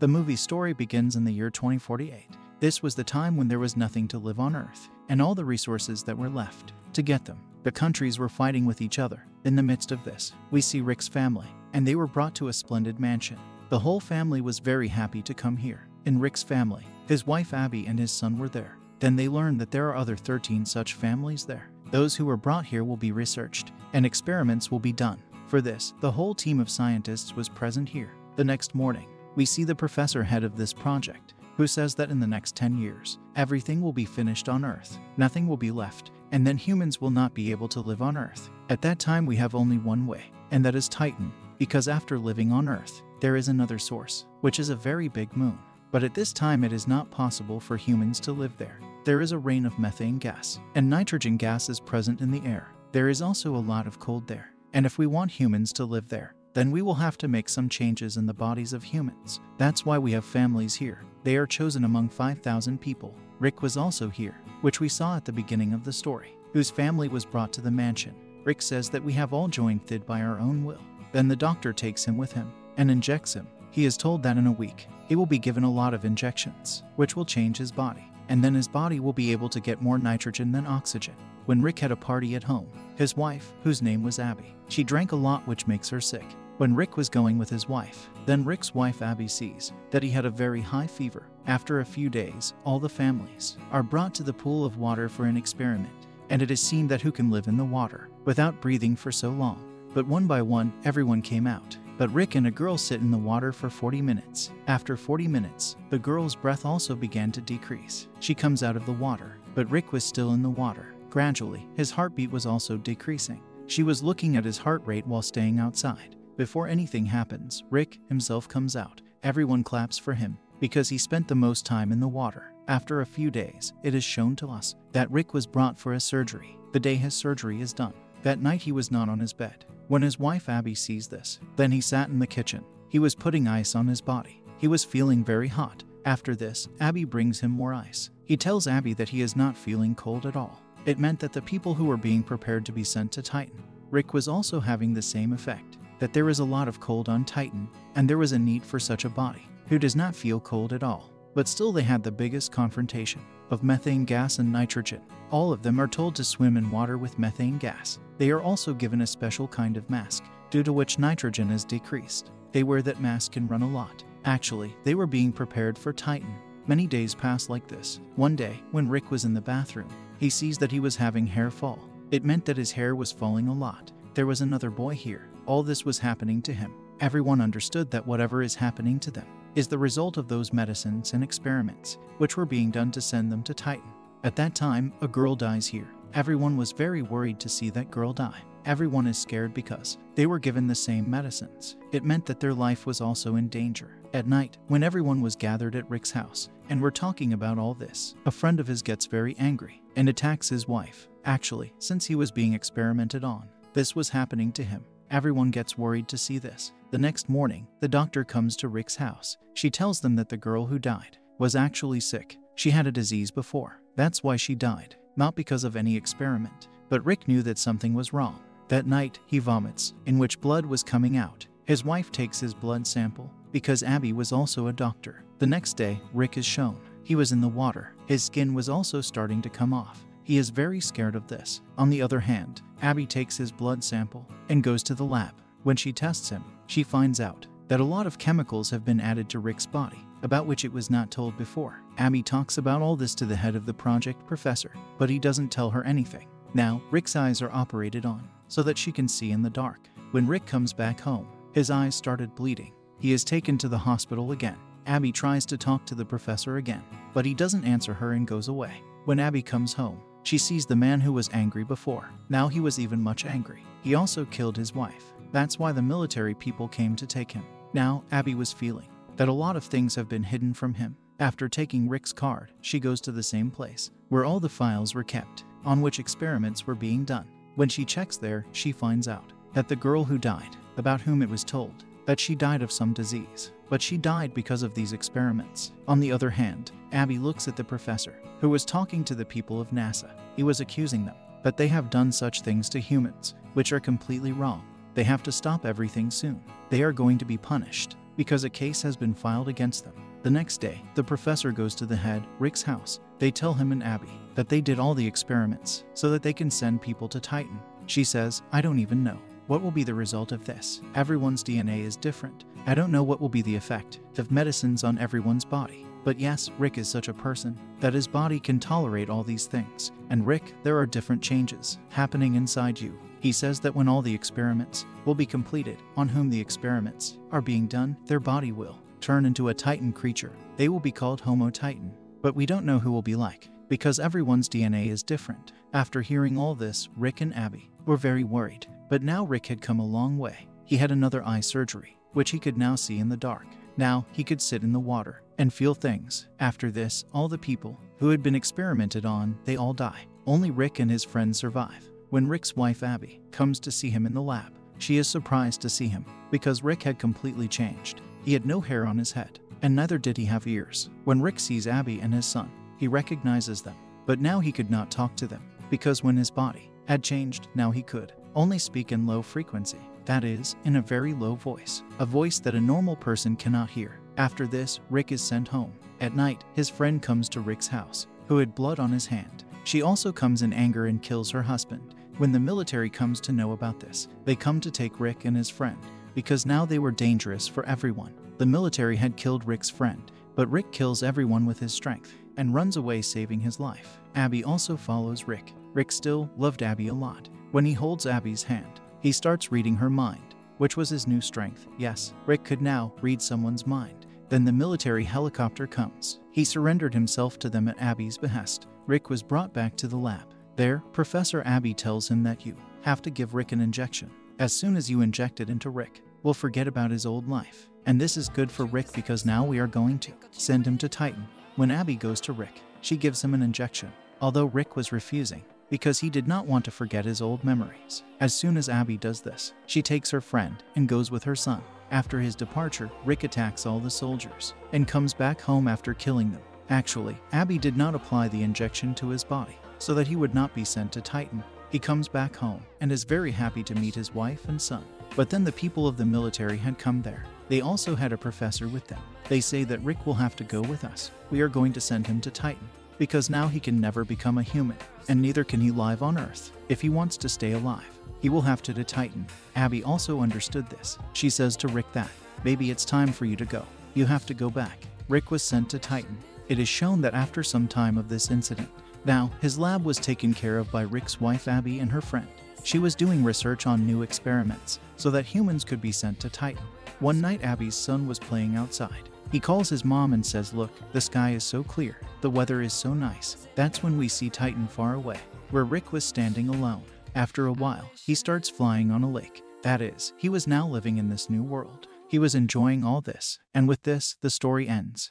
The movie's story begins in the year 2048. This was the time when there was nothing to live on Earth, and all the resources that were left. To get them, the countries were fighting with each other. In the midst of this, we see Rick's family, and they were brought to a splendid mansion. The whole family was very happy to come here. In Rick's family, his wife Abby and his son were there. Then they learned that there are other 13 such families there. Those who were brought here will be researched, and experiments will be done. For this, the whole team of scientists was present here. The next morning, we see the professor head of this project, who says that in the next 10 years, everything will be finished on Earth. Nothing will be left, and then humans will not be able to live on Earth. At that time, we have only one way, and that is Titan, because after living on Earth, there is another source, which is a very big moon. But at this time, it is not possible for humans to live there. There is a rain of methane gas, and nitrogen gas is present in the air. There is also a lot of cold there, and if we want humans to live there, then we will have to make some changes in the bodies of humans. That's why we have families here. They are chosen among 5,000 people. Rick was also here, which we saw at the beginning of the story, whose family was brought to the mansion. Rick says that we have all joined THID by our own will. Then the doctor takes him with him and injects him. He is told that in a week, he will be given a lot of injections, which will change his body, and then his body will be able to get more nitrogen than oxygen. When Rick had a party at home, his wife, whose name was Abby, she drank a lot, which makes her sick. When Rick was going with his wife, then Rick's wife Abby sees that he had a very high fever. After a few days, all the families are brought to the pool of water for an experiment, and it is seen that who can live in the water without breathing for so long. But one by one, everyone came out. But Rick and a girl sit in the water for 40 minutes. After 40 minutes, the girl's breath also began to decrease. She comes out of the water, but Rick was still in the water. Gradually, his heartbeat was also decreasing. She was looking at his heart rate while staying outside. Before anything happens, Rick himself comes out. Everyone claps for him because he spent the most time in the water. After a few days, it is shown to us that Rick was brought for a surgery. The day his surgery is done, that night he was not on his bed. When his wife Abby sees this, then he sat in the kitchen. He was putting ice on his body. He was feeling very hot. After this, Abby brings him more ice. He tells Abby that he is not feeling cold at all. It meant that the people who were being prepared to be sent to Titan, Rick was also having the same effect, that there is a lot of cold on Titan, and there was a need for such a body who does not feel cold at all. But still they had the biggest confrontation of methane gas and nitrogen. All of them are told to swim in water with methane gas. They are also given a special kind of mask, due to which nitrogen is decreased. They wear that mask and run a lot. Actually, they were being prepared for Titan. Many days passed like this. One day, when Rick was in the bathroom, he sees that he was having hair fall. It meant that his hair was falling a lot. There was another boy here. All this was happening to him. Everyone understood that whatever is happening to them is the result of those medicines and experiments which were being done to send them to Titan. At that time, a girl dies here. Everyone was very worried to see that girl die. Everyone is scared because they were given the same medicines. It meant that their life was also in danger. At night, when everyone was gathered at Rick's house and were talking about all this, a friend of his gets very angry and attacks his wife. Actually, since he was being experimented on, this was happening to him. Everyone gets worried to see this. The next morning, the doctor comes to Rick's house. She tells them that the girl who died was actually sick. She had a disease before. That's why she died, not because of any experiment. But Rick knew that something was wrong. That night, he vomits, in which blood was coming out. His wife takes his blood sample, because Abby was also a doctor. The next day, Rick is shown. He was in the water. His skin was also starting to come off. He is very scared of this. On the other hand, Abby takes his blood sample and goes to the lab. When she tests him, she finds out that a lot of chemicals have been added to Rick's body, about which it was not told before. Abby talks about all this to the head of the project, Professor, but he doesn't tell her anything. Now, Rick's eyes are operated on so that she can see in the dark. When Rick comes back home, his eyes started bleeding. He is taken to the hospital again. Abby tries to talk to the professor again, but he doesn't answer her and goes away. When Abby comes home, she sees the man who was angry before. Now he was even much angry. He also killed his wife. That's why the military people came to take him. Now, Abby was feeling that a lot of things have been hidden from him. After taking Rick's card, she goes to the same place where all the files were kept, on which experiments were being done. When she checks there, she finds out that the girl who died, about whom it was told that she died of some disease, but she died because of these experiments. On the other hand, Abby looks at the professor, who was talking to the people of NASA. He was accusing them, but they have done such things to humans, which are completely wrong. They have to stop everything soon. They are going to be punished. because a case has been filed against them. The next day, the professor goes to the head, Rick's house. They tell him and Abby that they did all the experiments so that they can send people to Titan. She says, I don't even know what will be the result of this. Everyone's DNA is different. I don't know what will be the effect of medicines on everyone's body. But yes, Rick is such a person that his body can tolerate all these things. And Rick, there are different changes happening inside you. He says that when all the experiments will be completed, on whom the experiments are being done, their body will turn into a Titan creature. They will be called Homo Titan. But we don't know who will be like, because everyone's DNA is different. After hearing all this, Rick and Abby were very worried. But now Rick had come a long way. He had another eye surgery, which he could now see in the dark. Now he could sit in the water and feel things. After this, all the people who had been experimented on, they all die. Only Rick and his friends survive. When Rick's wife Abby comes to see him in the lab, she is surprised to see him because Rick had completely changed. He had no hair on his head, and neither did he have ears. When Rick sees Abby and his son, he recognizes them. But now he could not talk to them, because when his body had changed, now he could only speak in low frequency. That is, in a very low voice. A voice that a normal person cannot hear. After this, Rick is sent home. At night, his friend comes to Rick's house, who had blood on his hand. She also comes in anger and kills her husband. When the military comes to know about this, they come to take Rick and his friend, because now they were dangerous for everyone. The military had killed Rick's friend, but Rick kills everyone with his strength and runs away, saving his life. Abby also follows Rick. Rick still loved Abby a lot. When he holds Abby's hand, he starts reading her mind, which was his new strength. Yes, Rick could now read someone's mind. Then the military helicopter comes. He surrendered himself to them at Abby's behest. Rick was brought back to the lab. There, Professor Abby tells him that you have to give Rick an injection. As soon as you inject it into Rick, we'll forget about his old life. And this is good for Rick because now we are going to send him to Titan. When Abby goes to Rick, she gives him an injection, although Rick was refusing because he did not want to forget his old memories. As soon as Abby does this, she takes her friend and goes with her son. After his departure, Rick attacks all the soldiers and comes back home after killing them. Actually, Abby did not apply the injection to his body so that he would not be sent to Titan. He comes back home and is very happy to meet his wife and son. But then the people of the military had come there. They also had a professor with them. They say that Rick will have to go with us. We are going to send him to Titan, because now he can never become a human, and neither can he live on Earth. If he wants to stay alive, he will have to Titan. Abby also understood this. She says to Rick that, "Baby, it's time for you to go. You have to go back." Rick was sent to Titan. It is shown that after some time of this incident, now his lab was taken care of by Rick's wife Abby and her friend. She was doing research on new experiments so that humans could be sent to Titan. One night Abby's son was playing outside. He calls his mom and says, "Look, the sky is so clear. The weather is so nice." That's when we see Titan far away, where Rick was standing alone. After a while, he starts flying on a lake. That is, he was now living in this new world. He was enjoying all this, and with this, the story ends.